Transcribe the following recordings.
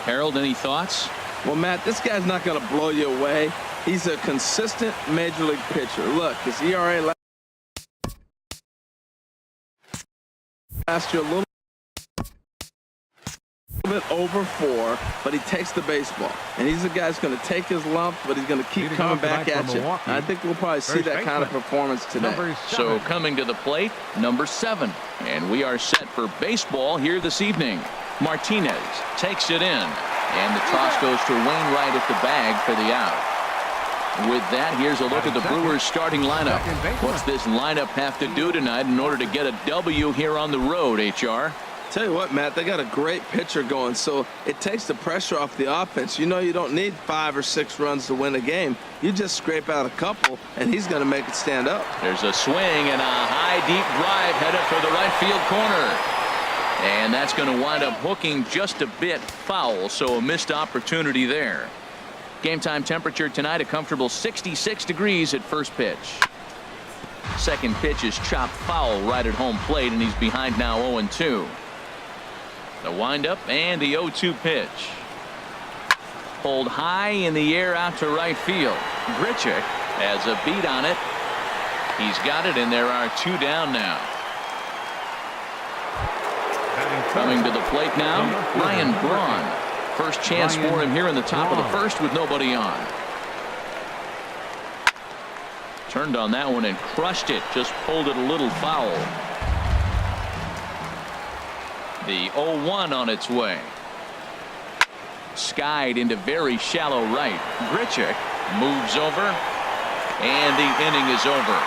Harold, any thoughts? Well, Matt, this guy's not going to blow you away. He's a consistent major league pitcher. Look, his ERA last year a little bit over 4, but he takes the baseball. And he's a guy that's going to take his lumps, but he's going to keep coming back at you. And I think we'll probably see that kind of performance today. So coming to the plate, number 7. And we are set for baseball here this evening. Martinez takes it in. And the toss goes to Wainwright at the bag for the out. With that, here's a look at the Brewers starting lineup. What's this lineup have to do tonight in order to get a W here on the road, HR? Tell you what, Matt, they got a great pitcher going, so it takes the pressure off the offense. You know you don't need 5 or 6 runs to win a game. You just scrape out a couple, and he's going to make it stand up. There's a swing and a high, deep drive headed for the right field corner. And that's going to wind up hooking just a bit foul, so a missed opportunity there. Game time temperature tonight, a comfortable 66 degrees at first pitch. Second pitch is chopped foul right at home plate, and he's behind now 0-2. The windup and the 0-2 pitch. Pulled high in the air out to right field. Grichuk has a beat on it. He's got it, and there are 2 down now. Coming to the plate now, Ryan Braun. First chance for him here in the top of the first with nobody on. Turned on that one and crushed it. Just pulled it a little foul. The 0-1 on its way. Skied into very shallow right. Grichuk moves over, and the inning is over.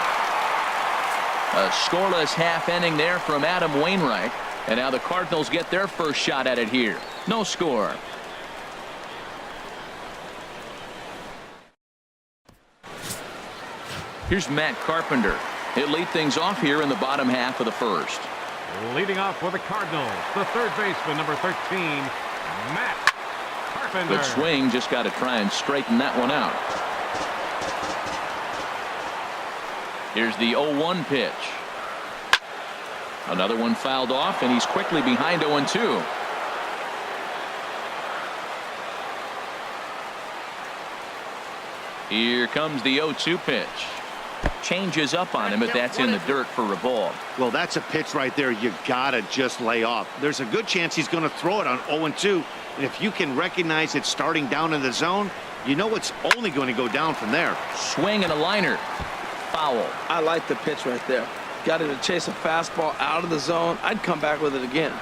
A scoreless half inning there from Adam Wainwright. And now the Cardinals get their first shot at it here. No score. Here's Matt Carpenter. He'll lead things off here in the bottom half of the first. Leading off for the Cardinals, the third baseman, number 13, Matt Carpenter. Good swing, just got to try and straighten that one out. Here's the 0-1 pitch. Another one fouled off, and he's quickly behind 0-2. Here comes the 0-2 pitch. Changes up on him, but that's in the dirt for a ball. Well, that's a pitch right there you gotta just lay off. There's a good chance he's going to throw it on 0-2, and if you can recognize it starting down in the zone, you know it's only going to go down from there. Swing and a liner. Foul. I like the pitch right there. Got him to chase a fastball out of the zone. I'd come back with it again.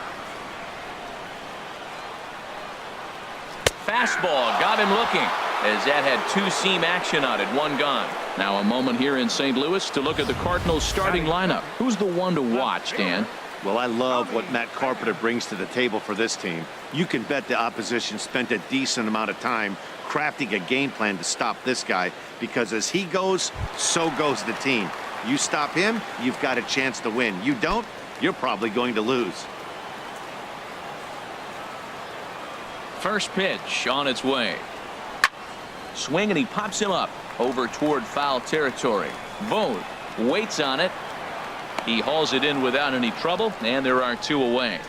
Fastball got him looking, as that had 2-seam action on it. 1 gone. Now a moment here in St. Louis to look at the Cardinals starting lineup. Who's the one to watch, Dan? Well, I love what Matt Carpenter brings to the table for this team. You can bet the opposition spent a decent amount of time crafting a game plan to stop this guy, because as he goes, so goes the team. You stop him, you've got a chance to win. You don't, you're probably going to lose. First pitch on its way. Swing, and he pops him up over toward foul territory. Vogt waits on it. He hauls it in without any trouble, and there are 2 away.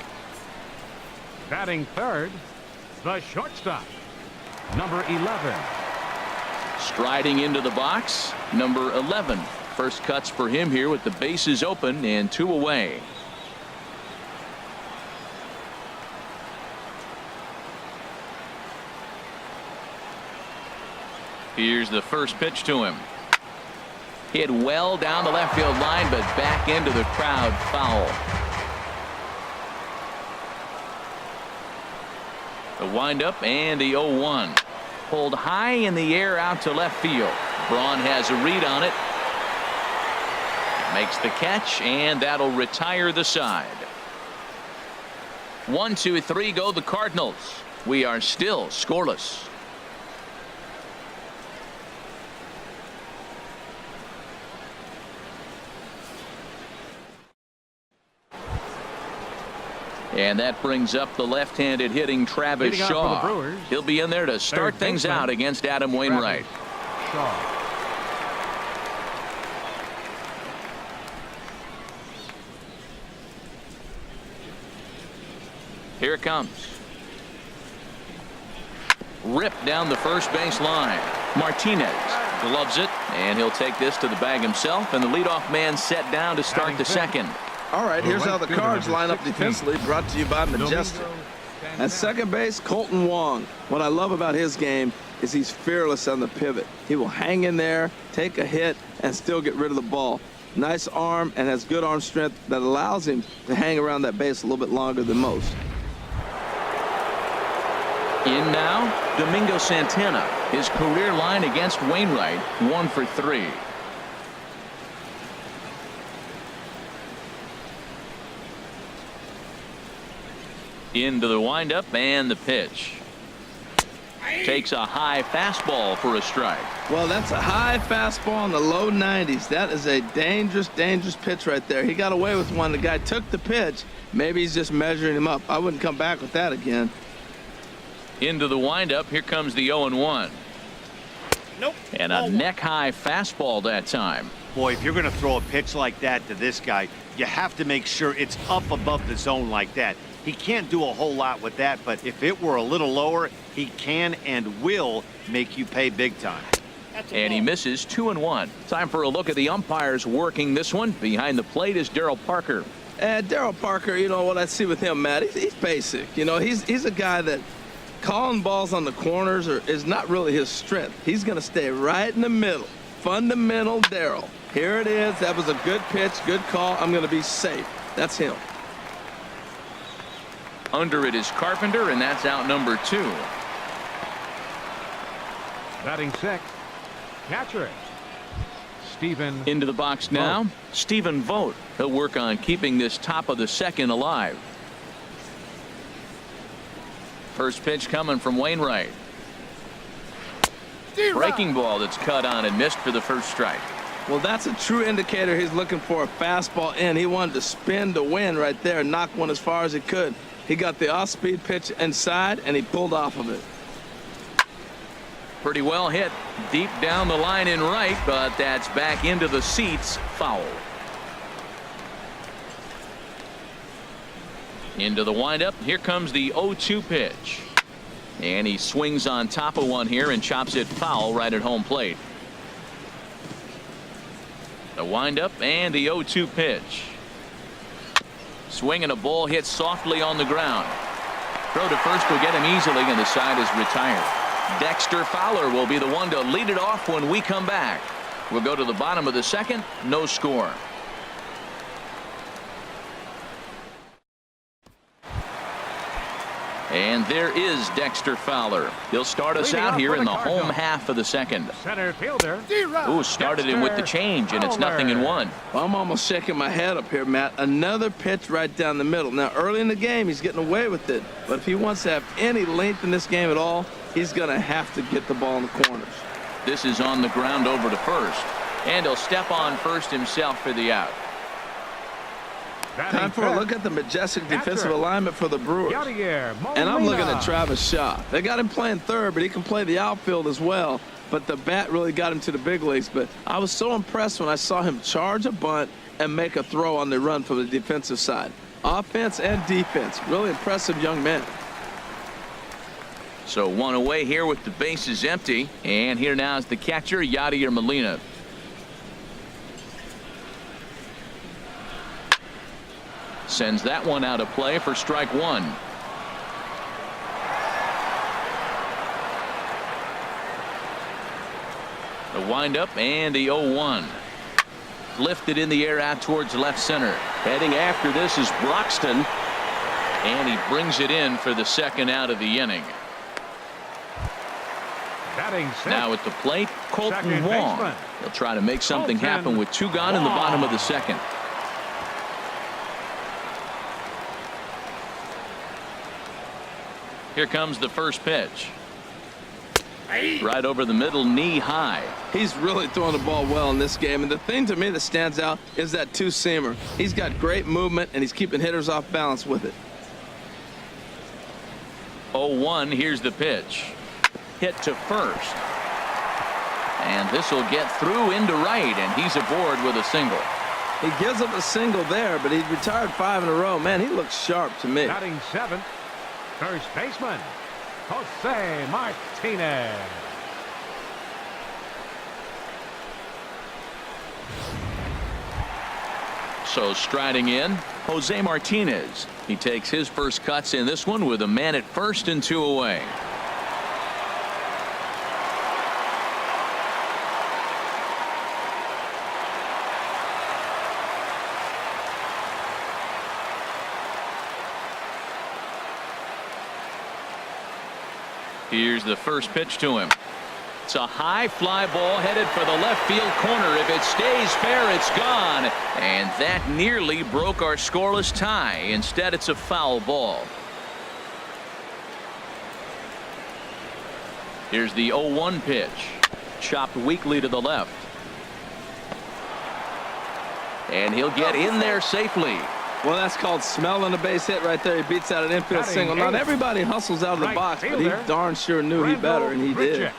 Batting third, the shortstop, number 11. Striding into the box, number 11. First cuts for him here with the bases open and 2 away. Here's the first pitch to him. Hit well down the left field line, but back into the crowd. Foul. The windup and the 0-1. Pulled high in the air out to left field. Braun has a read on it. Makes the catch, and that'll retire the side. 1, 2, 3 go the Cardinals. We are still scoreless. And that brings up the left-handed hitting Travis Shaw. He'll be in there to start things out against Adam Wainwright. Shaw. Here it comes. ripped down the first base line. Martinez gloves it, and he'll take this to the bag himself, and the leadoff man set down to start the second. All right, here's how the Cards line up defensively, brought to you by Majestic. At second base, Colton Wong. What I love about his game is he's fearless on the pivot. He will hang in there, take a hit, and still get rid of the ball. Nice arm and has good arm strength that allows him to hang around that base a little bit longer than most. In now, Domingo Santana. His career line against Wainwright, 1 for 3. Into the windup and the pitch. Takes a high fastball for a strike. Well, that's a high fastball in the low 90s. That is a dangerous, dangerous pitch right there. He got away with one. The guy took the pitch. Maybe he's just measuring him up. I wouldn't come back with that again. Into the windup. Here comes the 0-1. Nope. And a neck-high fastball that time. Boy, if you're going to throw a pitch like that to this guy, you have to make sure it's up above the zone like that. He can't do a whole lot with that, but if it were a little lower, he can and will make you pay big time. And he misses 2-1. Time for a look at the umpires working this one. Behind the plate is Darryl Parker. And Darryl Parker, you know what I see with him, Matt, he's basic. You know, he's a guy that calling balls on the corners is not really his strength. He's going to stay right in the middle. Fundamental Darryl. Here it is. That was a good pitch, good call. I'm going to be safe. That's him. Under it is Carpenter, and that's out number 2. Batting sixth, catcher Stephen. Into the box now, Stephen Vogt. He'll work on keeping this top of the second alive. First pitch coming from Wainwright. Breaking ball that's cut on and missed for the first strike. Well, that's a true indicator he's looking for a fastball in. He wanted to spin to win right there and knock one as far as he could. He got the off-speed pitch inside, and he pulled off of it. Pretty well hit deep down the line in right, but that's back into the seats. Foul. Into the windup. Here comes the 0-2 pitch. And he swings on top of one here and chops it foul right at home plate. The windup and the 0-2 pitch. Swinging a ball hit softly on the ground. Throw to first will get him easily, and the side is retired. Dexter Fowler will be the one to lead it off when we come back. We'll go to the bottom of the second. No score. And there is Dexter Fowler. He'll start us out here in the home half of the second. Center fielder. Ooh, started him with the change, and it's 0-1. Well, I'm almost shaking my head up here, Matt. Another pitch right down the middle. Now, early in the game, he's getting away with it. But if he wants to have any length in this game at all, he's going to have to get the ball in the corners. This is on the ground over to first. And he'll step on first himself for the out. Time for a look at the majestic defensive alignment for the Brewers. And I'm looking at Travis Shaw. They got him playing third, but he can play the outfield as well. But the bat really got him to the big leagues. But I was so impressed when I saw him charge a bunt and make a throw on the run from the defensive side. Offense and defense. Really impressive young man. So one away here with the bases empty. And here now is the catcher, Yadier Molina. Sends that one out of play for strike one. The windup and the 0-1. Lifted in the air out towards left center. Heading after this is Broxton. And he brings it in for the second out of the inning. Now at the plate, Colton Wong. He'll try to make something happen with 2 gone in the bottom of the second. Here comes the first pitch. Right over the middle, knee high. He's really throwing the ball well in this game. And the thing to me that stands out is that two-seamer. He's got great movement, and he's keeping hitters off balance with it. 0-1, here's the pitch. Hit to first. And this will get through into right, and he's aboard with a single. He gives up a single there, but he's retired 5 in a row. Man, he looks sharp to me. Batting 7th, first baseman, Jose Martinez. So striding in, Jose Martinez. He takes his first cuts in this one with a man at first and 2 away. Here's the first pitch to him. It's a high fly ball headed for the left field corner. If it stays fair, it's gone. And that nearly broke our scoreless tie. Instead, it's a foul ball. Here's the 0-1 pitch. Chopped weakly to the left. And he'll get in there safely. Well, that's called smelling a base hit right there. He beats out an infield single. Not everybody hustles out of the box, but he darn sure knew he better, and he did.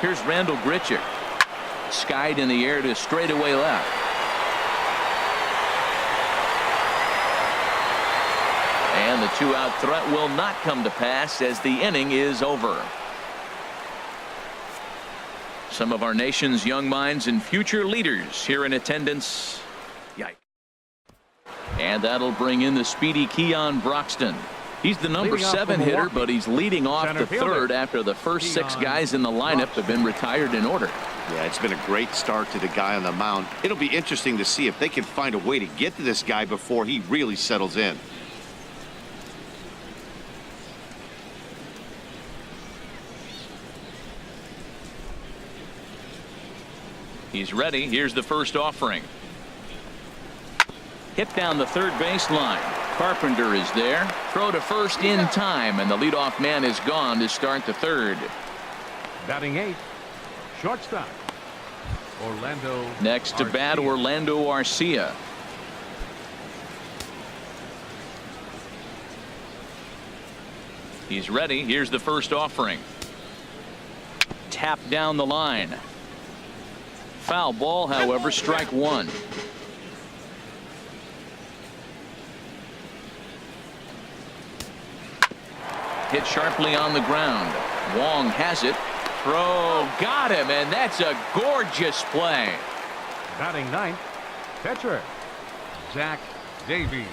Here's Randall Grichuk. Skied in the air to straightaway left. And the 2-out threat will not come to pass as the inning is over. Some of our nation's young minds and future leaders here in attendance. Yikes. And that'll bring in the speedy Keon Broxton. He's the number 7 hitter, but he's leading off the third after the first 6 guys in the lineup have been retired in order. Yeah, it's been a great start to the guy on the mound. It'll be interesting to see if they can find a way to get to this guy before he really settles in. He's ready. Here's the first offering. Hit down the third baseline. Carpenter is there. Throw to first in time, and the leadoff man is gone to start the third. Batting 8th, shortstop, Orlando. Next to bat, Orlando Arcia. He's ready. Here's the first offering. Tap down the line. Foul ball, however, strike one. Hit sharply on the ground. Wong has it. Throw, got him, and that's a gorgeous play. Batting 9th, pitcher, Zach Davies.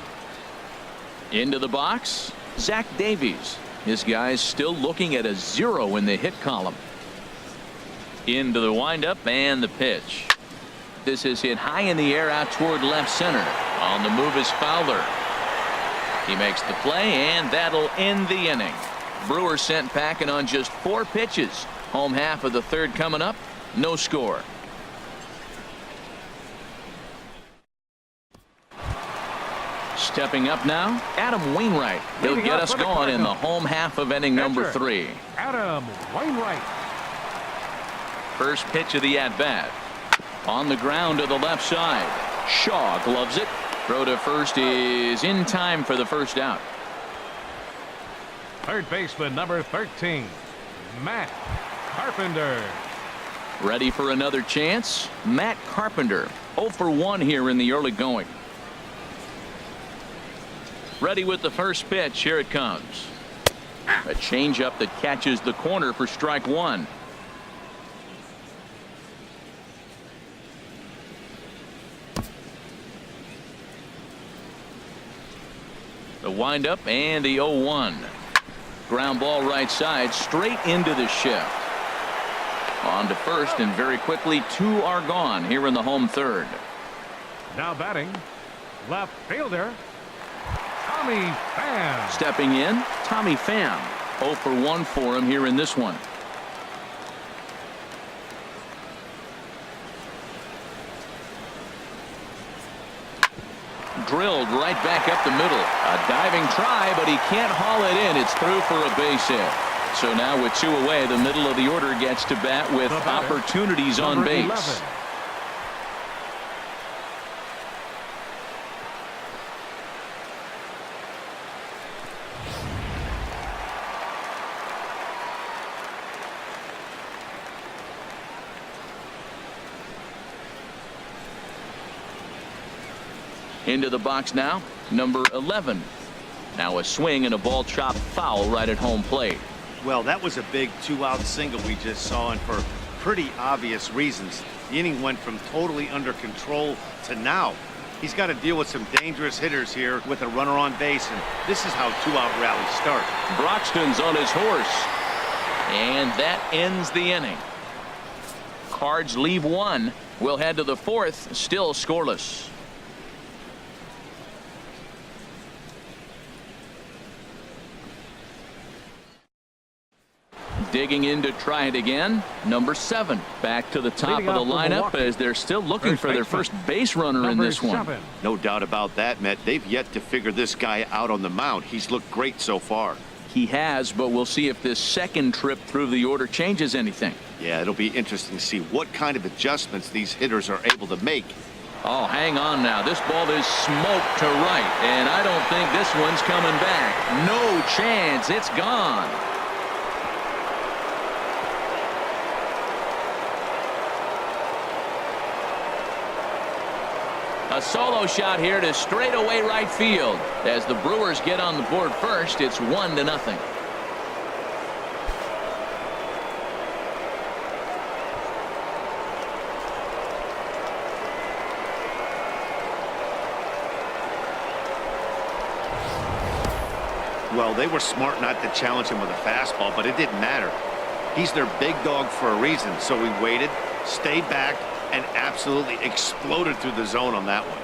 Into the box, Zach Davies. This guy's still looking at a 0 in the hit column. Into the windup and the pitch. This is hit high in the air out toward left center. On the move is Fowler. He makes the play, and that'll end the inning. Brewers sent packing on just 4 pitches. Home half of the third coming up. No score. Stepping up now, Adam Wainwright. He'll get us going in the home half of inning number 3. Adam Wainwright. First pitch of the at-bat. On the ground to the left side. Shaw gloves it. Throw to first is in time for the first out. Third baseman number 13, Matt Carpenter. Ready for another chance. Matt Carpenter 0 for 1 here in the early going. Ready with the first pitch. Here it comes. A changeup that catches the corner for strike one. The windup and the 0-1. Ground ball right side straight into the shift. On to first, and very quickly 2 are gone here in the home third. Now batting, left fielder Tommy Pham. Stepping in, Tommy Pham. 0 for 1 for him here in this one. Drilled right back up the middle. A diving try, but he can't haul it in. It's through for a base hit. So now with 2 away, the middle of the order gets to bat with opportunities on base. 11. Into the box now, number 11. Now a swing and a ball chopped foul right at home plate. Well, that was a big 2-out single we just saw, and for pretty obvious reasons. The inning went from totally under control to now. He's got to deal with some dangerous hitters here with a runner on base, and this is how 2-out rallies start. Broxton's on his horse, and that ends the inning. Cards leave one. We'll head to the fourth, still scoreless. Digging in to try it again, number 7. Back to the top of the lineup as they're still looking for their first base runner in this one. No doubt about that, Matt. They've yet to figure this guy out on the mound. He's looked great so far. He has, but we'll see if this second trip through the order changes anything. Yeah, it'll be interesting to see what kind of adjustments these hitters are able to make. Oh, hang on now. This ball is smoked to right, and I don't think this one's coming back. No chance. It's gone. A solo shot here to straightaway right field. As the Brewers get on the board first, it's 1-0. Well, they were smart not to challenge him with a fastball, but it didn't matter. He's their big dog for a reason, so he waited, stayed back, and absolutely exploded through the zone on that one.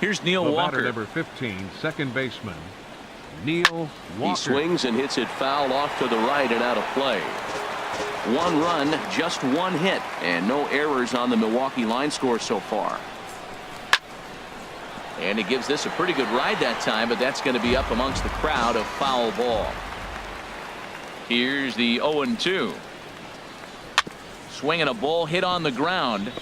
Here's Neil The Walker. batter, number 15, second baseman, Neil Walker. He swings and hits it foul off to the right and out of play. 1 run, just 1 hit, and no errors on the Milwaukee line score so far. And he gives this a pretty good ride that time, but that's going to be up amongst the crowd. A foul ball. Here's the 0-2. Swinging a ball hit on the ground.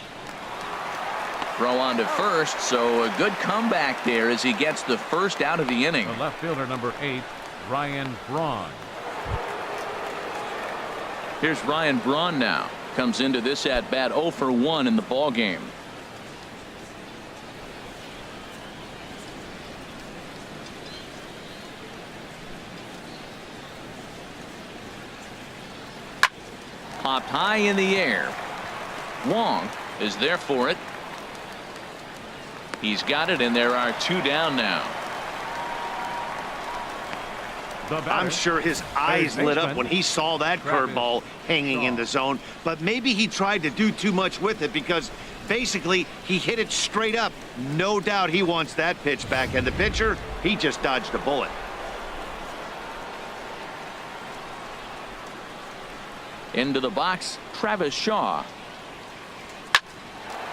Throw on to first, so a good comeback there as he gets the first out of the inning. The left fielder, number 8, Ryan Braun. Here's Ryan Braun now. Comes into this at bat 0 for 1 in the ball game. Popped high in the air. Wong is there for it. He's got it, and there are 2 down now. I'm sure his eyes lit up when he saw that curveball hanging in the zone, but maybe he tried to do too much with it because basically he hit it straight up. No doubt he wants that pitch back, and the pitcher, he just dodged a bullet. Into the box, Travis Shaw.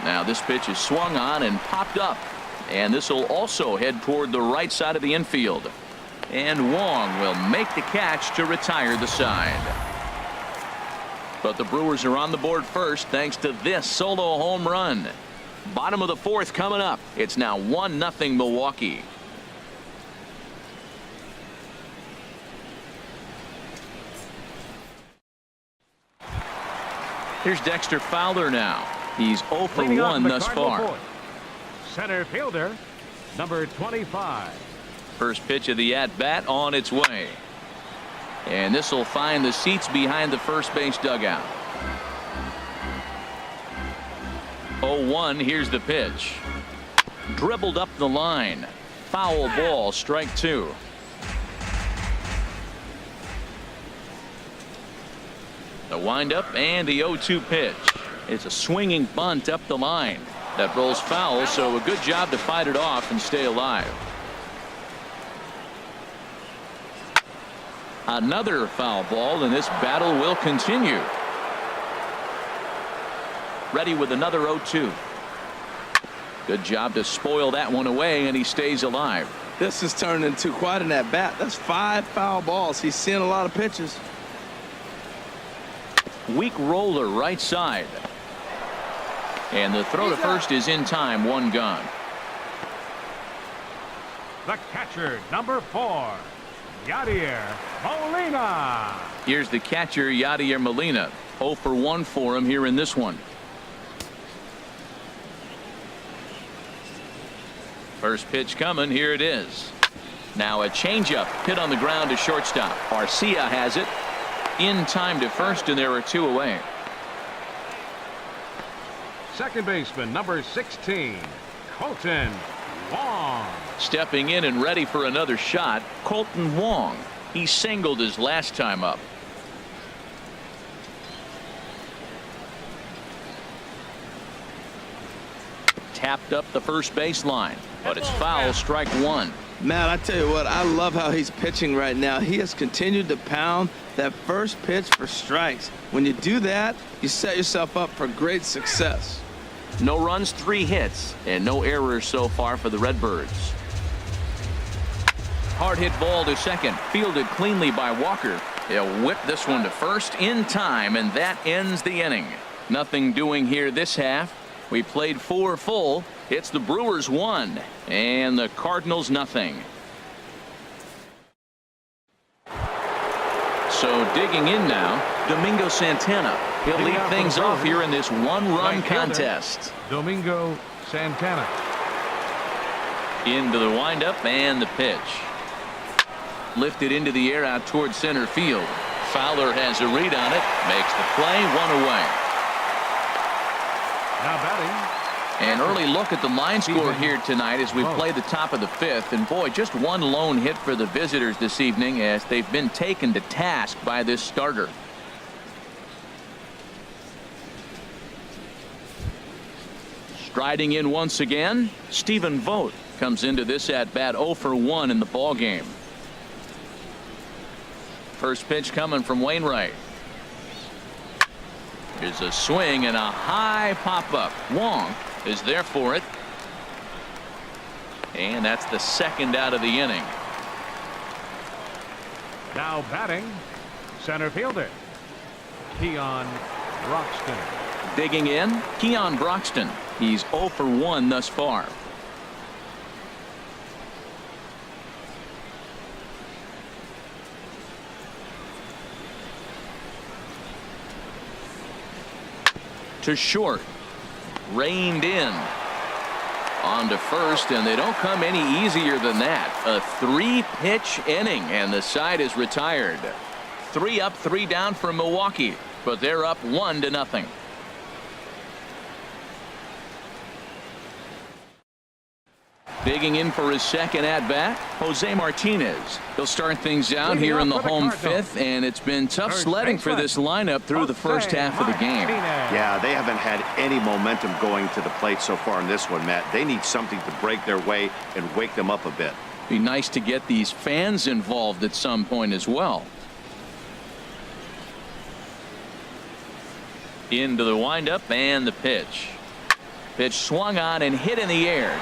Now this pitch is swung on and popped up, and this will also head toward the right side of the infield. And Wong will make the catch to retire the side. But the Brewers are on the board first thanks to this solo home run. Bottom of the fourth coming up. It's now 1-0 Milwaukee. Here's Dexter Fowler now. He's 0 for 1 thus far. Center fielder, number 25. First pitch of the at-bat on its way. And this will find the seats behind the first base dugout. 0-1. Here's the pitch. Dribbled up the line. Foul ball, strike 2. The windup and the 0-2 pitch. It's a swinging bunt up the line. That rolls foul, so a good job to fight it off and stay alive. Another foul ball, and this battle will continue. Ready with another 0-2. Good job to spoil that one away, and he stays alive. This has turned into quite an at-bat. That's 5 foul balls. He's seeing a lot of pitches. Weak roller right side. And the throw to first is in time. 1 gone. The catcher, number 4, Yadier Molina. Here's the catcher, Yadier Molina. 0 for 1 for him here in this one. First pitch coming. Here it is. Now a changeup hit on the ground to shortstop. Garcia has it in time to first, and there are 2 away. Second baseman, number 16, Colton Wong. Stepping in and ready for another shot, Colton Wong. He singled his last time up. Tapped up the first baseline, but it's foul. Strike 1. Matt, I tell you what, I love how he's pitching right now. He has continued to pound that first pitch for strikes. When you do that, you set yourself up for great success. No runs, 3 hits, and no errors so far for the Redbirds. Hard hit ball to second, fielded cleanly by Walker. He'll whip this one to first in time, and that ends the inning. Nothing doing here this half. We played 4 full. It's the Brewers 1 and the Cardinals nothing. So digging in now, Domingo Santana. He'll lead things off here in this 1-run contest. Domingo Santana. Into the windup and the pitch. Lifted into the air out towards center field. Fowler has a read on it. Makes the play. 1 away. Now batting. An early look at the line score here tonight as we play the top of the 5th. And boy, just 1 lone hit for the visitors this evening as they've been taken to task by this starter. Striding in once again, Stephen Vogt comes into this at bat 0 for 1 in the ball game. First pitch coming from Wainwright. Here's a swing and a high pop up. Wong is there for it. And that's the second out of the inning. Now batting, center fielder, Keon Broxton. Digging in, Keon Broxton. He's 0 for 1 thus far. To short. Reined in. On to first, and they don't come any easier than that. A 3-pitch inning, and the side is retired. 3 up, 3 down for Milwaukee, but they're up 1-0. Digging in for his second at-bat, Jose Martinez. He'll start things out here in the home 5th, and it's been tough sledding for this lineup through the first half of the game. Yeah, they haven't had any momentum going to the plate so far in this one, Matt. They need something to break their way and wake them up a bit. Be nice to get these fans involved at some point as well. Into the windup and the pitch. Pitch swung on and hit in the air.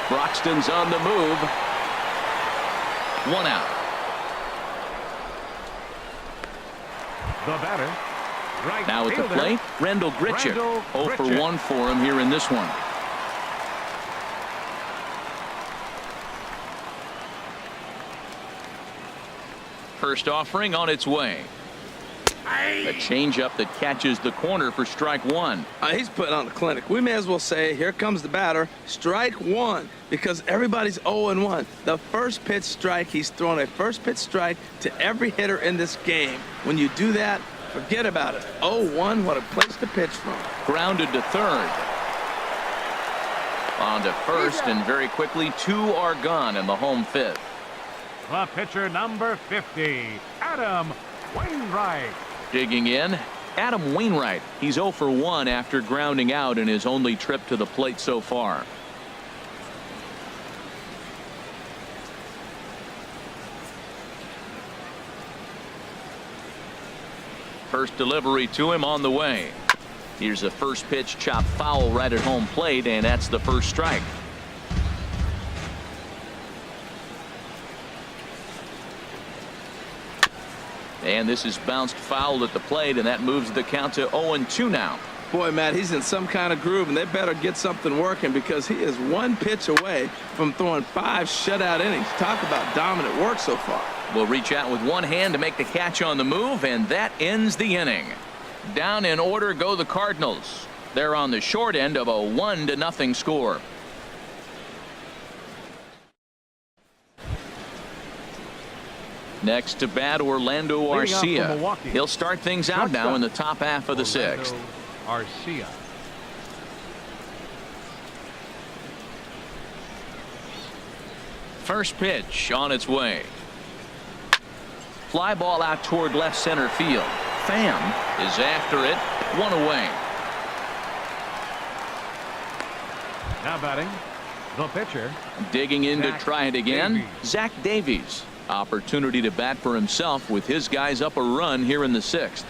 Broxton's on the move. 1 out. The batter, right Now at the fielder, plate, Rendell Grichuk. 0 for 1 for him here in this one. First offering on its way. A changeup that catches the corner for strike 1. He's putting on a clinic. We may as well say, here comes the batter, strike 1, because everybody's 0-1. The first pitch strike, he's thrown a first pitch strike to every hitter in this game. When you do that, forget about it. 0-1, what a place to pitch from. Grounded to third. On to first, and very quickly 2 are gone in the home 5th. The pitcher, number 50, Adam Wainwright. Digging in, Adam Wainwright. He's 0 for 1 after grounding out in his only trip to the plate so far. First delivery to him on the way. Here's a first pitch chop foul right at home plate, and that's the first strike. And this is bounced foul at the plate, and that moves the count to 0-2 now. Boy, Matt, he's in some kind of groove, and they better get something working because he is 1 pitch away from throwing 5 shutout innings. Talk about dominant work so far. will reach out with one hand to make the catch on the move, and that ends the inning. Down in order go the Cardinals. They're on the short end of a 1-0 score. Next to bat, Orlando Arcia. He'll start things out now in the top half of the sixth. Arcia. First pitch on its way. Fly ball out toward left center field. Pham is after it. One away. Now batting, the pitcher. Digging in to Zach try it again. Davies. Zach Davies. Opportunity to bat for himself with his guys up a run here in the sixth.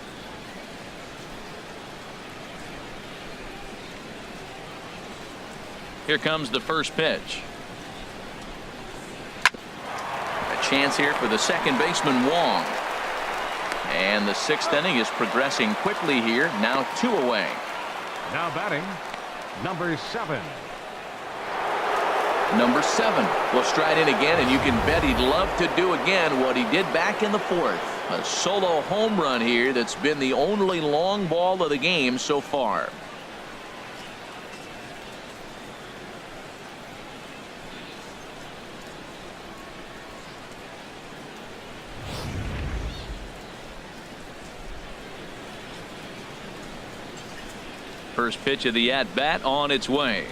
Here comes the first pitch. A chance here for the second baseman Wong. And the sixth inning is progressing quickly here. Now 2 away. Now batting, number 7. Number 7 will stride in again, and you can bet he'd love to do again what he did back in the fourth. A solo home run here that's been the only long ball of the game so far. First pitch of the at-bat on its way.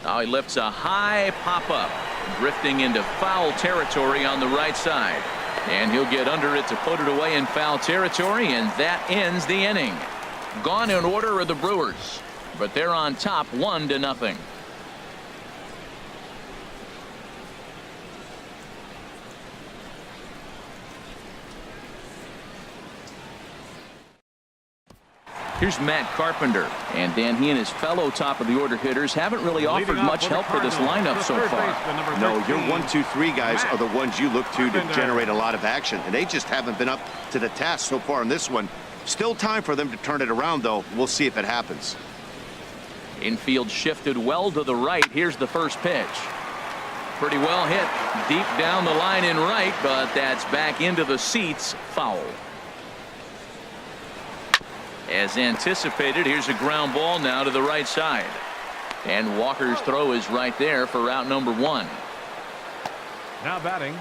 Now he lifts a high pop-up, drifting into foul territory on the right side. And he'll get under it to put it away in foul territory, and that ends the inning. Gone in order are the Brewers, but they're on top 1-0. Here's Matt Carpenter, and Dan, he and his fellow top of the order hitters haven't really offered much help for this lineup so far. No, your 1, 2, 3 guys are the ones you look to generate a lot of action, and they just haven't been up to the task so far in this one. Still time for them to turn it around, though. We'll see if it happens. Infield shifted well to the right. Here's the first pitch. Pretty well hit deep down the line in right, but that's back into the seats. Foul. As anticipated, here's a ground ball now to the right side. And Walker's throw is right there for out number 1. Now batting,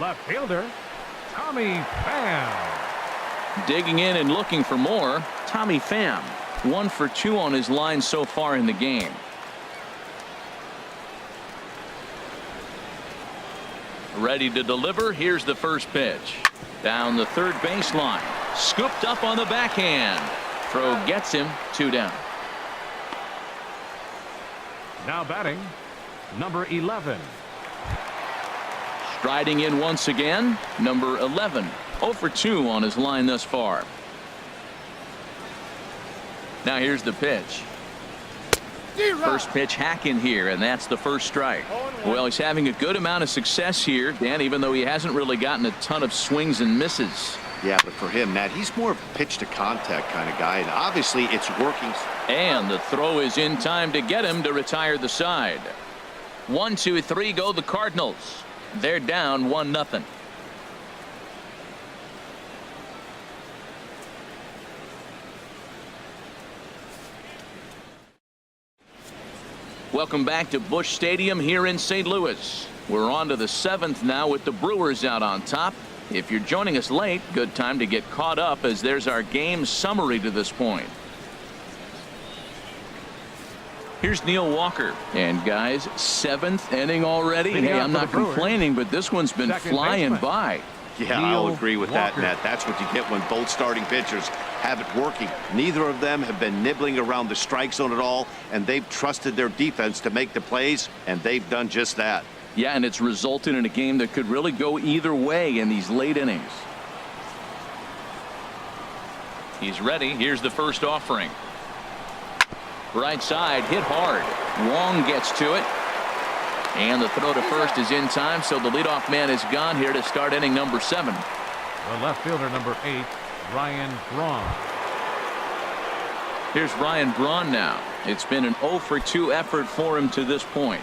left fielder, Tommy Pham. Digging in and looking for more, Tommy Pham. 1 for 2 on his line so far in the game. Ready to deliver. Here's the first pitch. Down the third baseline. Scooped up on the backhand. Throw gets him. 2 down. Now batting, number 11. Striding in once again, number 11. 0 for 2 on his line thus far. Now here's the pitch. First pitch hacking here, and that's the first strike. Well, he's having a good amount of success here, Dan, even though he hasn't really gotten a ton of swings and misses. Yeah, but for him, Matt, he's more of a pitch to contact kind of guy, and obviously it's working. And the throw is in time to get him to retire the side. 1, 2, 3 go the Cardinals. They're down 1-0. Welcome back to Busch Stadium here in St. Louis. We're on to the 7th now with the Brewers out on top. If you're joining us late, good time to get caught up as there's our game summary to this point. Here's Neil Walker. And guys, 7th inning already. Hey, I'm not complaining, but this one's been flying by. Yeah, I'll agree with that, Matt. That's what you get when both starting pitchers have it working. Neither of them have been nibbling around the strike zone at all, and they've trusted their defense to make the plays, and they've done just that. Yeah, and it's resulted in a game that could really go either way in these late innings. He's ready. Here's the first offering. Right side, hit hard. Wong gets to it. And the throw to first is in time, so the leadoff man is gone here to start inning number 7. The left fielder, number 8, Ryan Braun. Here's Ryan Braun now. It's been an 0 for 2 effort for him to this point.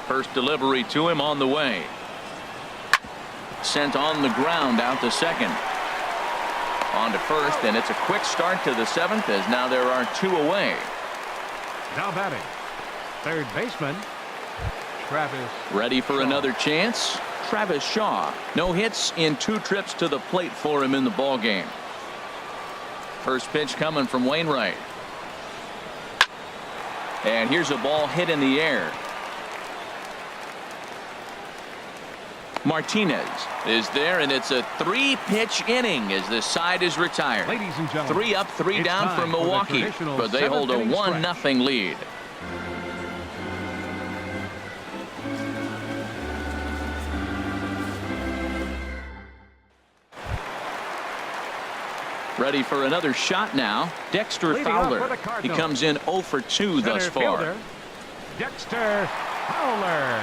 First delivery to him on the way. Sent on the ground out to second. On to first, and it's a quick start to the 7th as now there are 2 away. Now batting, third baseman, Travis. Ready for another chance. Travis Shaw. No hits in 2 trips to the plate for him in the ball game. First pitch coming from Wainwright. And here's a ball hit in the air. Martinez is there, and it's a 3-pitch inning as the side is retired. Ladies and gentlemen, 3 up, 3 down for Milwaukee, but they hold a 1-0 lead. Ready for another shot now. Dexter Fowler. He comes in 0 for 2 thus far. Fielder, Dexter Fowler.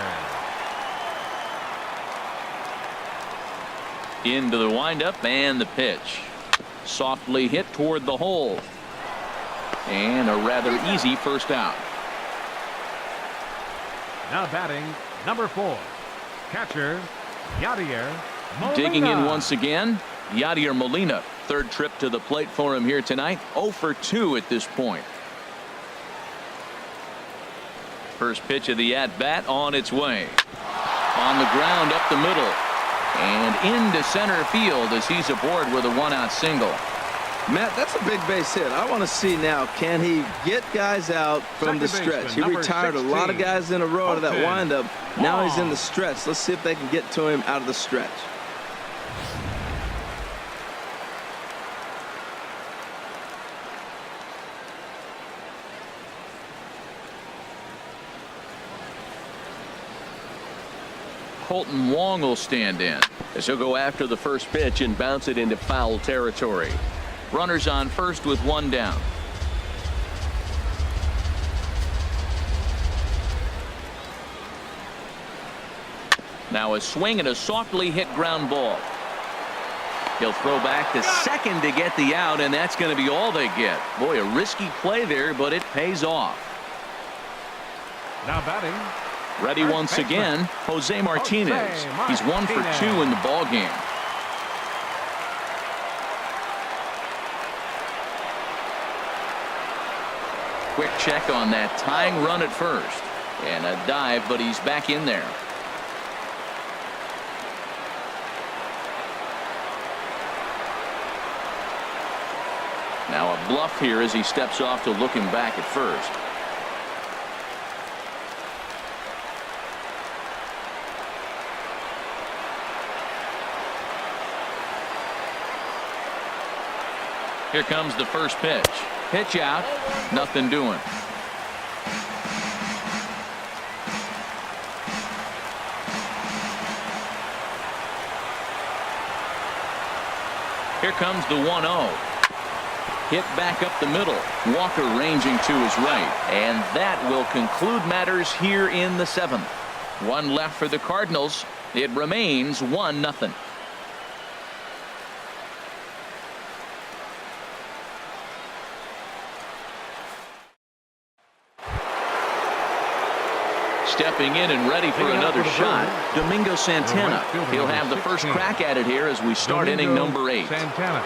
Into the windup and the pitch. Softly hit toward the hole. And a rather easy first out. Now batting, number 4, catcher Yadier Molina. Digging in once again, Yadier Molina. Third trip to the plate for him here tonight. 0 for 2 at this point. First pitch of the at-bat on its way. On the ground up the middle. And into center field as he's aboard with a 1-out single. Matt, that's a big base hit. I want to see now, can he get guys out from the stretch? He retired a lot of guys in a row out of that windup. Now he's in the stretch. Let's see if they can get to him out of the stretch. Colton Wong will stand in as he'll go after the first pitch and bounce it into foul territory. Runners on first with 1 down. Now a swing and a softly hit ground ball. He'll throw back to second to get the out, and that's going to be all they get. Boy, a risky play there, but it pays off. Now batting. Ready once again, Jose Martinez. He's 1 for 2 in the ball game. Quick check on that tying run at first. And a dive, but he's back in there. Now a bluff here as he steps off to look him back at first. Here comes the first pitch. Pitch out. Nothing doing. Here comes the 1-0. Hit back up the middle. Walker ranging to his right. And that will conclude matters here in the 7th. 1 left for the Cardinals. It remains 1-0. Stepping in and ready for another shot, Domingo Santana. He'll have the first crack at it here as we start inning number 8. Santana.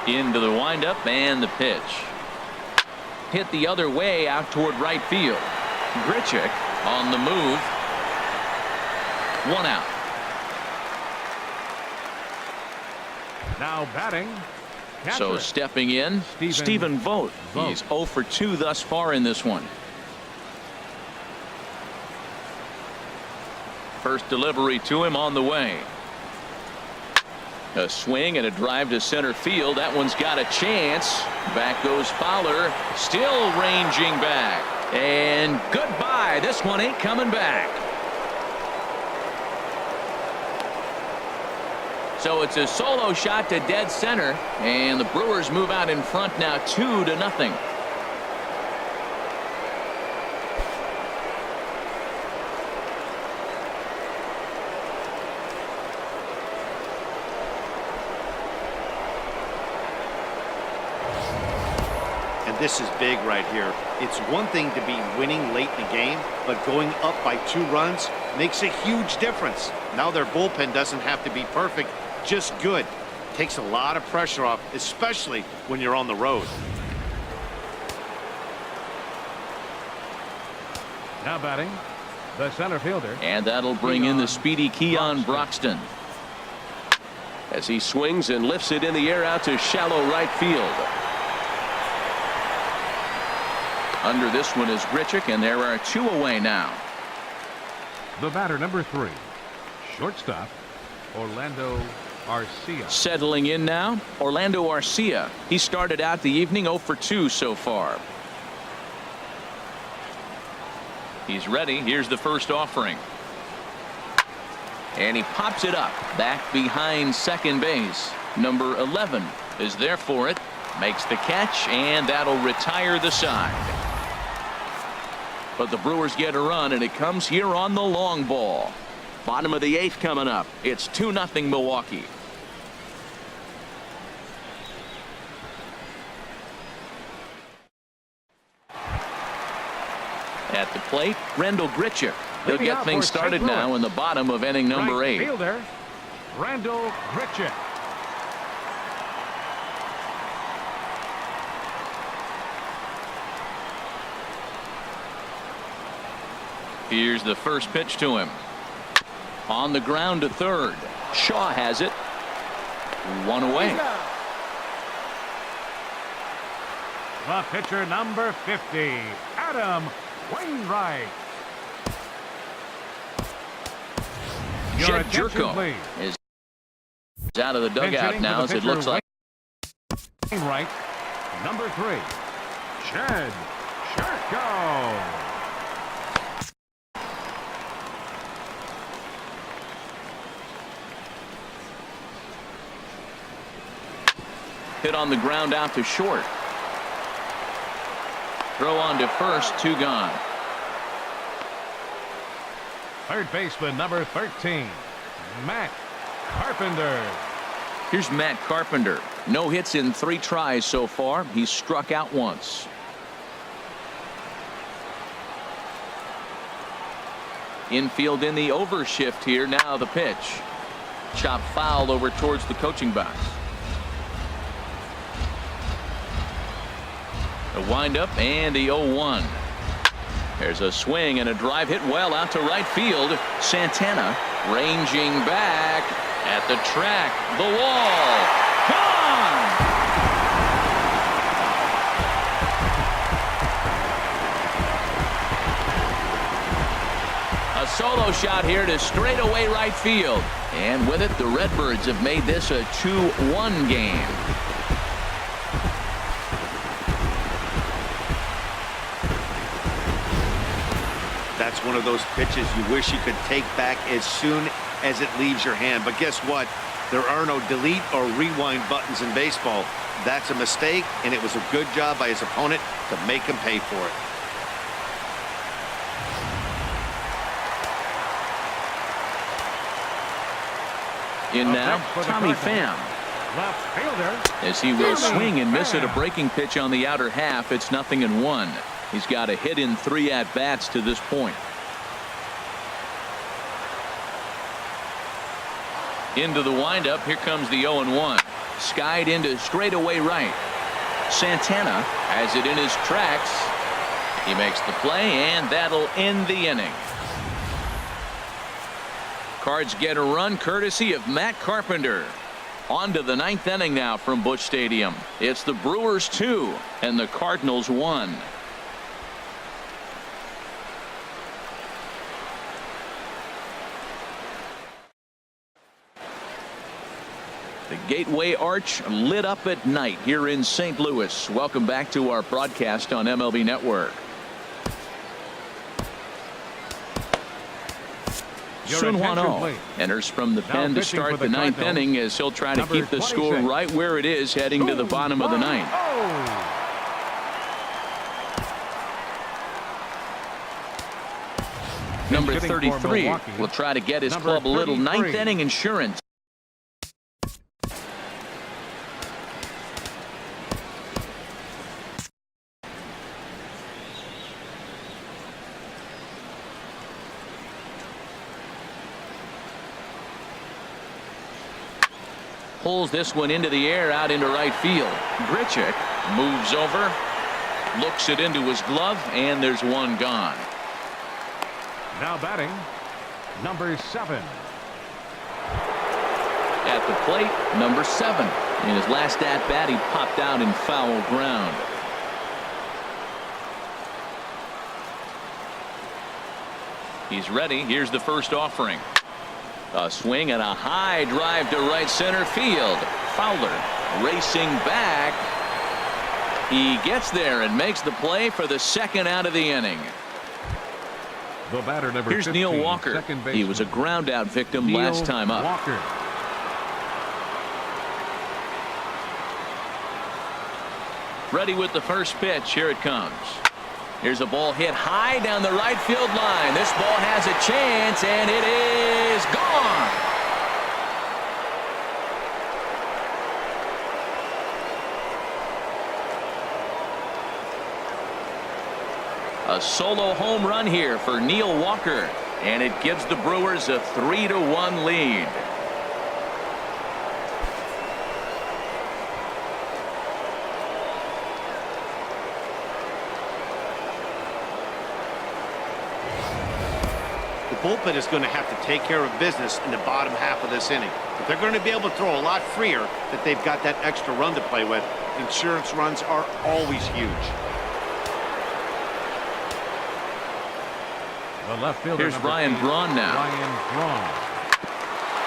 Into the windup and the pitch. Hit the other way out toward right field. Grichuk on the move. 1 out. Now batting. So stepping in, Stephen Vogt. He's 0 for 2 thus far in this one. First delivery to him on the way. A swing and a drive to center field. That one's got a chance. Back goes Fowler. Still ranging back. And goodbye. This one ain't coming back. So it's a solo shot to dead center, and the Brewers move out in front now 2-0. And And this is big right here. It's one thing to be winning late in the game, but going up by 2 runs makes a huge difference. Now their bullpen doesn't have to be perfect, just good. Takes a lot of pressure off, especially when you're on the road. Now batting, the center fielder. And that'll bring in the speedy Keon Broxton, as he swings and lifts it in the air out to shallow right field. Under this one is Grichuk, and there are 2 away now. The batter, number 3, shortstop, Orlando Arcia. Settling in now, Orlando Arcia. He started out the evening 0 for 2 so far. He's ready. Here's the first offering. And he pops it up back behind second base. Number 11 is there for it. Makes the catch, and that'll retire the side. But the Brewers get a run, and it comes here on the long ball. Bottom of the 8th coming up. It's 2-0 Milwaukee. At the plate, Randall Grichuk. He'll get things started now in the bottom of inning number 8. Fielder, Randall Grichuk. Here's the first pitch to him. On the ground to third. Shaw has it. 1 away. The pitcher, number 50, Adam Wainwright. Jed Jerko is out of the dugout now, as it looks like. Wainwright, number 3, Jed Jerko. Hit on the ground out to short. Throw on to first, 2 gone. Third baseman, number 13, Matt Carpenter. Here's Matt Carpenter. No hits in 3 tries so far. He's struck out once. Infield in the overshift here. Now the pitch. Chop foul over towards the coaching box. The windup and the 0-1. There's a swing and a drive hit well out to right field. Santana ranging back at the track. The wall. Gone! A solo shot here to straightaway right field. And with it, the Redbirds have made this a 2-1 game. That's one of those pitches you wish you could take back as soon as it leaves your hand. But guess what? There are no delete or rewind buttons in baseball. That's a mistake, and it was a good job by his opponent to make him pay for it. In now, Tommy Pham. Left fielder, As he will swing and miss at a breaking pitch on the outer half. It's 0-1. He's got a hit in 3 at-bats to this point. Into the windup. Here comes the 0-1. Skied into straightaway right. Santana has it in his tracks. He makes the play, and that'll end the inning. Cards get a run courtesy of Matt Carpenter. On to the 9th inning now from Busch Stadium. It's the Brewers 2 and the Cardinals 1. The Gateway Arch lit up at night here in St. Louis. Welcome back to our broadcast on MLB Network. Sun Hwan-Oh enters from the pen to start the 9th inning, as he'll try to keep the score right where it is heading to the bottom of the 9th. Number 33 will try to get his club a little 9th inning insurance. pulls this one into the air out into right field. Grichuk moves over, looks it into his glove, and there's one gone. Now batting, number 7. At the plate, number 7. In his last at bat, he popped out in foul ground. He's ready. Here's the first offering. A swing and a high drive to right center field. Fowler racing back. He gets there and makes the play for the second out of the inning. The batter, number Here's 15, Neil Walker. He was a ground out victim last time up. Walker. Ready with the first pitch. Here it comes. Here's a ball hit high down the right field line. This ball has a chance, and it is gone. A solo home run here for Neil Walker, and it gives the Brewers a 3-1 lead. The bullpen is going to have to take care of business in the bottom half of this inning. If they're going to be able to throw a lot freer, that they've got that extra run to play with. Insurance runs are always huge. The left fielder, here's Ryan Braun now. Ryan Braun.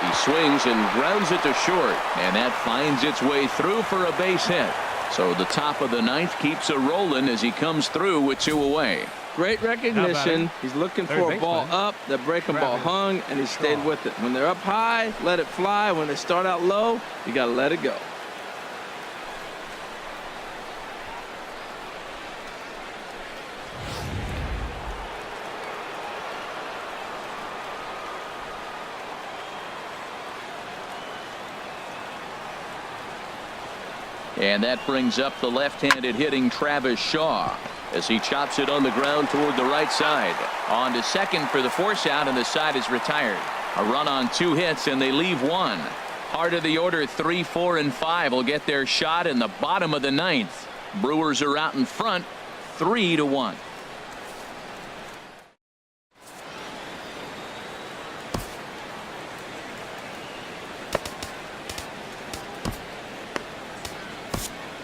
He swings and grounds it to short, and that finds its way through for a base hit. So the top of the ninth keeps it rolling as he comes through with 2 away. Great recognition. He's looking for a ball up. The breaking ball hung, and he stayed with it. When they're up high, let it fly. When they start out low, you got to let it go. And that brings up the left-handed hitting Travis Shaw as he chops it on the ground toward the right side. On to second for the force out, and the side is retired. A run on 2 hits, and they leave 1. Heart of the order, 3, 4, and 5 will get their shot in the bottom of the 9th. Brewers are out in front, 3-1.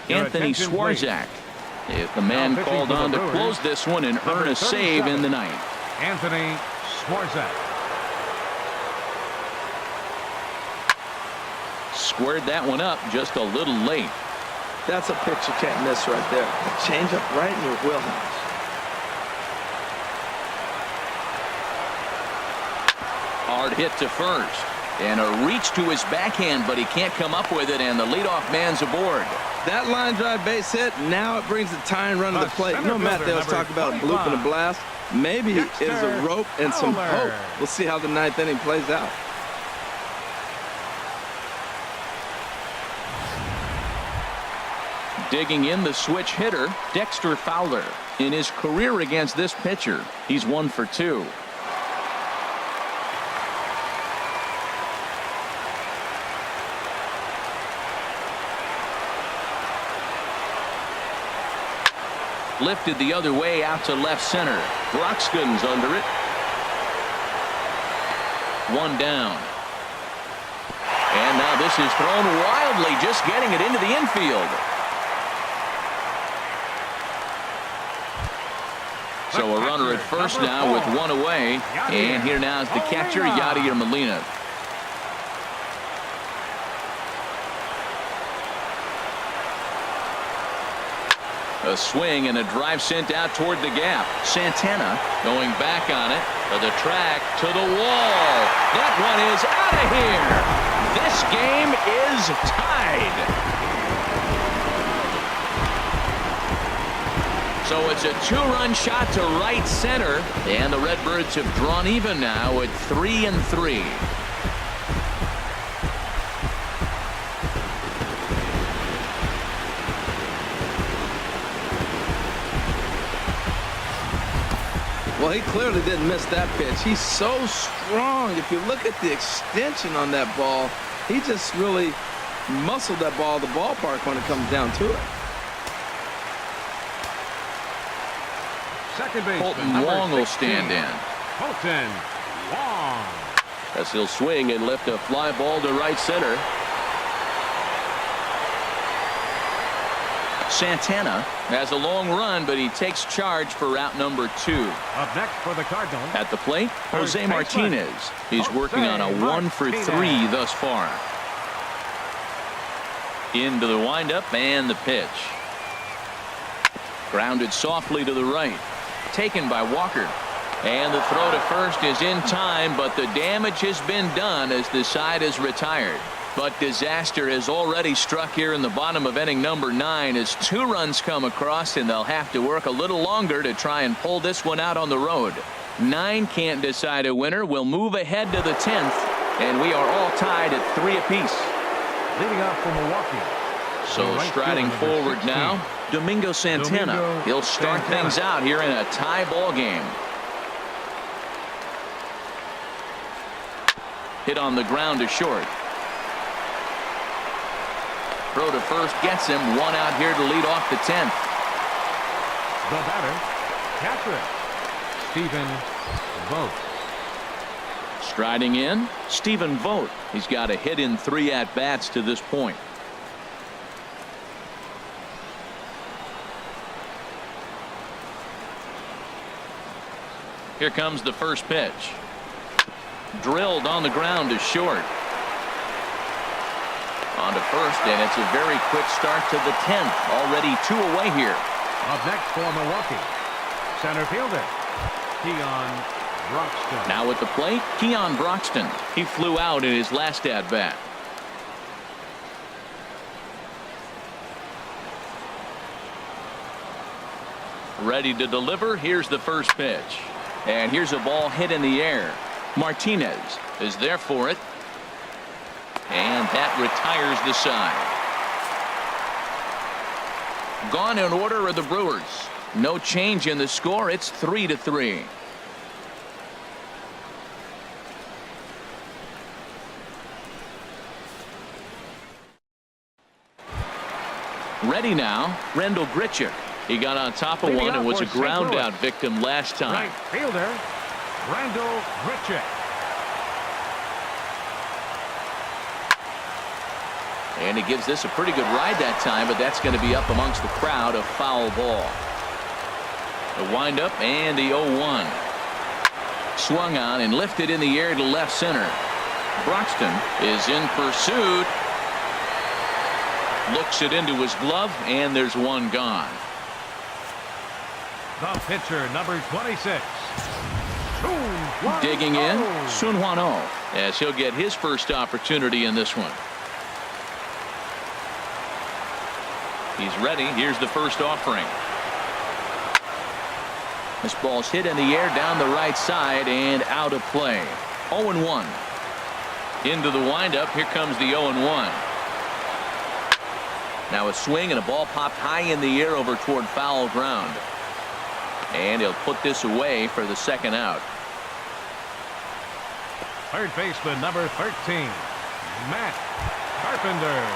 Anthony Swarzak is the man called on to close this one and earn a save in the 9th. Anthony Swarzak. Squared that one up just a little late. That's a pitch you can't miss right there. A change up right in your wheelhouse. Hard hit to first. And a reach to his backhand, but he can't come up with it, and the leadoff man's aboard. That line drive base hit, now it brings the tying run to the plate. You know, Matt, they was talking about a bloop and a blast. Maybe it is a rope and some hope. We'll see how the 9th inning plays out. Digging in the switch hitter, Dexter Fowler. In his career against this pitcher, he's 1 for 2. Lifted the other way out to left center. Broxton's under it. 1 down. And now this is thrown wildly, just getting it into the infield. So a runner at first now with 1 away. And here now is the catcher, Yadier Molina. A swing and a drive sent out toward the gap. Santana going back on it to the track, to the wall. That one is out of here. This game is tied. So it's a 2-run shot to right center, and the Redbirds have drawn even now at 3-3. Well, he clearly didn't miss that pitch. He's so strong. If you look at the extension on that ball, he just really muscled that ball to the ballpark when it comes down to it. Second base. Colton Wong will stand in. Colton Wong. As he'll swing and lift a fly ball to right center. Santana has a long run, but he takes charge for route number 2. Up next for the Cardinals. At the plate, Jose Martinez. He's working on a 1 for 3 thus far. Into the windup and the pitch. Grounded softly to the right. Taken by Walker. And the throw to first is in time, but the damage has been done as the side is retired. But disaster has already struck here in the bottom of inning number 9 as 2 runs come across, and they'll have to work a little longer to try and pull this one out on the road. 9 can't decide a winner. We'll move ahead to the 10th, and we are all tied at 3 apiece. Leading off for Milwaukee. So striding forward now, Domingo Santana. He'll start things out here in a tie ball game. Hit on the ground to short. Throw to first gets him. 1 out here to lead off the 10th. The batter, catcher, Stephen Vogt. Striding in, Stephen Vogt. He's got a hit in 3 at-bats to this point. Here comes the first pitch. Drilled on the ground to short. On to first, and it's a very quick start to the 10th. Already 2 away here. Up next for Milwaukee, center fielder, Keon Broxton. Now at the plate, Keon Broxton. He flew out in his last at-bat. Ready to deliver. Here's the first pitch. And here's a ball hit in the air. Martinez is there for it. And that retires the side. Gone in order are the Brewers. No change in the score. It's 3-3. Ready now, Rendell Grichuk. He got on top of one and was a ground out victim last time. Right fielder, Rendell Grichuk. And he gives this a pretty good ride that time, but that's going to be up amongst the crowd. A foul ball. The windup and the 0-1. Swung on and lifted in the air to left center. Broxton is in pursuit. Looks it into his glove, and there's one gone. The pitcher, number 26. Digging in, Sun Hwan Oh, as he'll get his first opportunity in this one. He's ready. Here's the first offering. This ball's hit in the air down the right side and out of play. 0-1. Into the windup. Here comes the 0-1. Now a swing and a ball popped high in the air over toward foul ground. And he'll put this away for the second out. Third baseman, number 13, Matt Carpenter.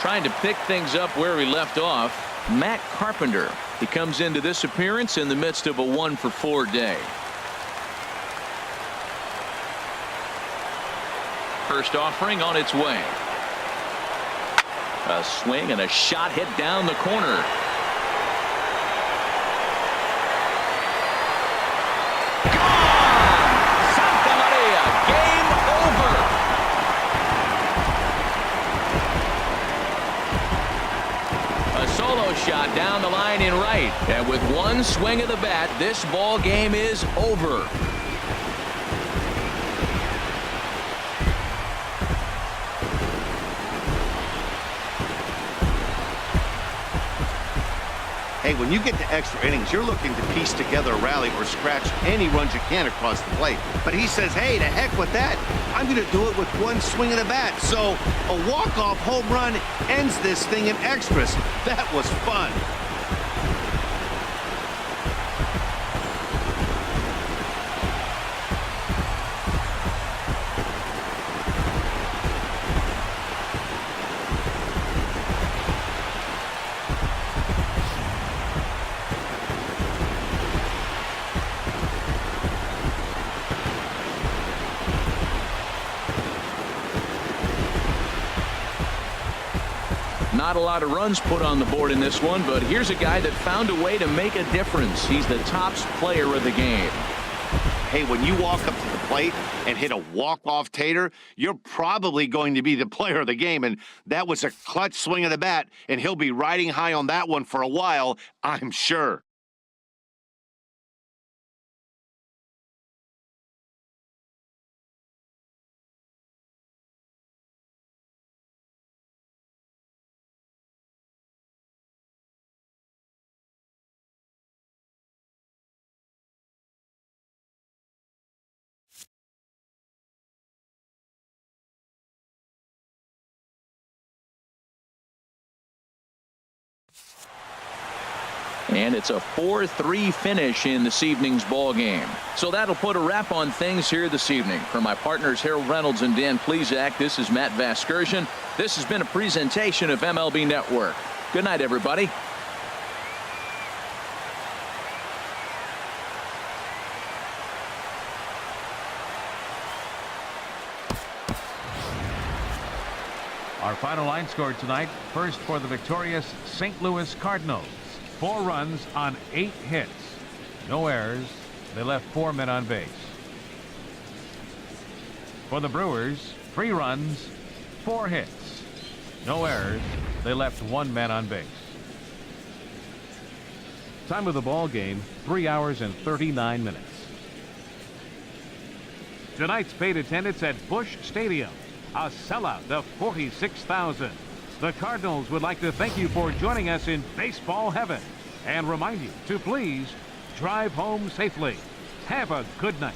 Trying to pick things up where he left off. Matt Carpenter. He comes into this appearance in the midst of a 1 for 4 day. First offering on its way. A swing and a shot hit down the corner. Gone! Santa Maria. Game over. A solo shot down the line in right. And with one swing of the bat, this ball game is over. Hey, when you get to extra innings, you're looking to piece together a rally or scratch any runs you can across the plate. But he says, hey, to heck with that. I'm going to do it with one swing of the bat. So a walk-off home run ends this thing in extras. That was fun. Not a lot of runs put on the board in this one, but here's a guy that found a way to make a difference. He's the top player of the game. Hey, when you walk up to the plate and hit a walk-off tater, you're probably going to be the player of the game, and that was a clutch swing of the bat, and he'll be riding high on that one for a while, I'm sure. And it's a 4-3 finish in this evening's ball game. So that'll put a wrap on things here this evening. For my partners Harold Reynolds and Dan Plesac, this is Matt Vasgersian. This has been a presentation of MLB Network. Good night, everybody. Our final line score tonight, first for the victorious St. Louis Cardinals. 4 runs on 8 hits. No errors. They left 4 men on base. For the Brewers, 3 runs, 4 hits. No errors. They left 1 man on base. Time of the ball game, 3 hours and 39 minutes. Tonight's paid attendance at Busch Stadium, a sellout of 46,000. The Cardinals would like to thank you for joining us in baseball heaven and remind you to please drive home safely. Have a good night.